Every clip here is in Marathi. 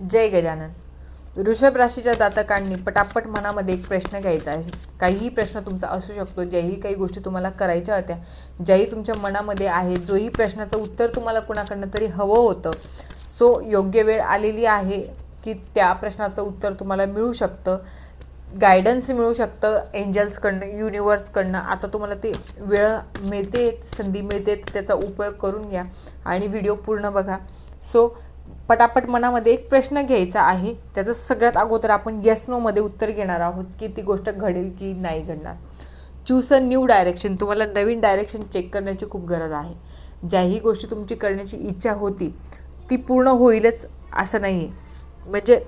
जय गजानन. वृषभ राशीच्या जातकांनी पटापट मनामध्ये एक प्रश्न घ्यायचा आहे. काहीही प्रश्न तुमचा असू शकतो, ज्याही काही गोष्टी तुम्हाला करायच्या होत्या, ज्याही तुमच्या मनामध्ये आहे, जोही प्रश्नाचं उत्तर तुम्हाला कुणाकडनं तरी हवं होतं, सो योग्य वेळ आलेली आहे की त्या प्रश्नाचं उत्तर तुम्हाला मिळू शकतं, गायडन्स मिळू शकतं एंजल्सकडनं, युनिवर्सकडनं. आता तुम्हाला ते वेळ मिळते, संधी मिळते, त्याचा उपयोग करून घ्या आणि व्हिडिओ पूर्ण बघा. सो पटापट मनामध्ये एक प्रश्न घ्यायचा आहे, त्याचं सगळ्यात अगोदर आपण येस नोमध्ये उत्तर घेणार आहोत की ती गोष्ट घडेल की नाही घडणार. Choose a new direction. तुम्हाला नवीन डायरेक्शन चेक करण्याची खूप गरज आहे. ज्याही गोष्टी तुमची करण्याची इच्छा होती ती पूर्ण होईलच असं नाही आहे, म्हणजे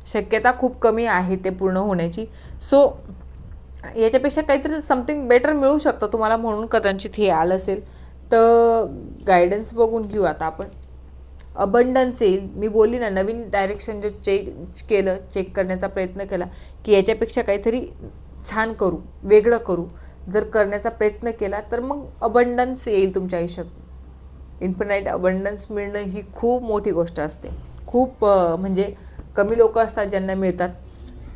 शक्यता खूप कमी आहे ते पूर्ण होण्याची. सो याच्यापेक्षा काहीतरी समथिंग बेटर मिळू शकतं तुम्हाला, म्हणून कदाचित हे आलं असेल. तर गायडन्स बघून घेऊ आता आपण. अबंडन्स येईल. मी बोलली ना, नवीन डायरेक्शन जे चेक करण्याचा प्रयत्न केला की याच्यापेक्षा काहीतरी छान करू, वेगळं करू, जर करण्याचा प्रयत्न केला तर मग अबंडन्स येईल तुमच्या आयुष्यात. इन्फिनाईट अबंडन्स मिळणं ही खूप मोठी गोष्ट असते. खूप म्हणजे कमी लोक असतात ज्यांना मिळतात.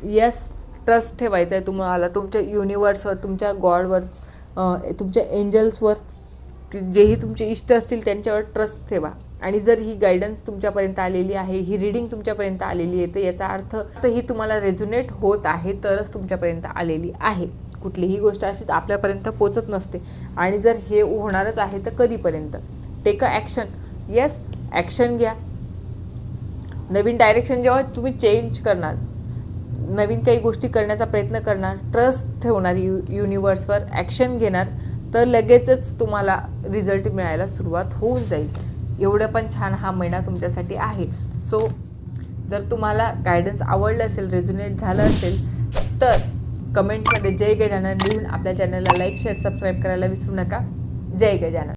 यस, ट्रस्ट ठेवायचा आहे तुम्हाला तुमच्या युनिवर्सवर, तुमच्या गॉडवर, तुमच्या एंजल्सवर, जेही तुमचे इष्ट असतील त्यांच्यावर ट्रस्ट ठेवा. आणि जर ही गायडन्स तुमच्यापर्यंत आलेली आहे, ही रीडिंग तुमच्यापर्यंत आलेली आहे, तर याचा अर्थ तर ही तुम्हाला रेझोनेट होत आहे, तरच तुमच्यापर्यंत आलेली आहे. कुठलीही गोष्ट अशीच आपल्यापर्यंत पोचत नसते. आणि जर हे होणारच आहे तर कधीपर्यंत. Take a action. Yes, action घ्या. नवीन डायरेक्शन जेव्हा तुम्ही चेंज करणार, नवीन काही गोष्टी करण्याचा प्रयत्न करणार, ट्रस्ट ठेवणार युनिवर्सवर, ॲक्शन घेणार, तर लगेचच तुम्हाला रिझल्ट मिळायला सुरुवात होऊन जाईल. एवढं पण छान हा महिना तुमच्यासाठी आहे. सो जर तुम्हाला गायडन्स आवडलं असेल, रेझोनेट झालं असेल, तर कमेंटमध्ये जय गजानन लिहून आपल्या चॅनलला लाईक, शेअर, सबस्क्राईब करायला विसरू नका. जय गजानन.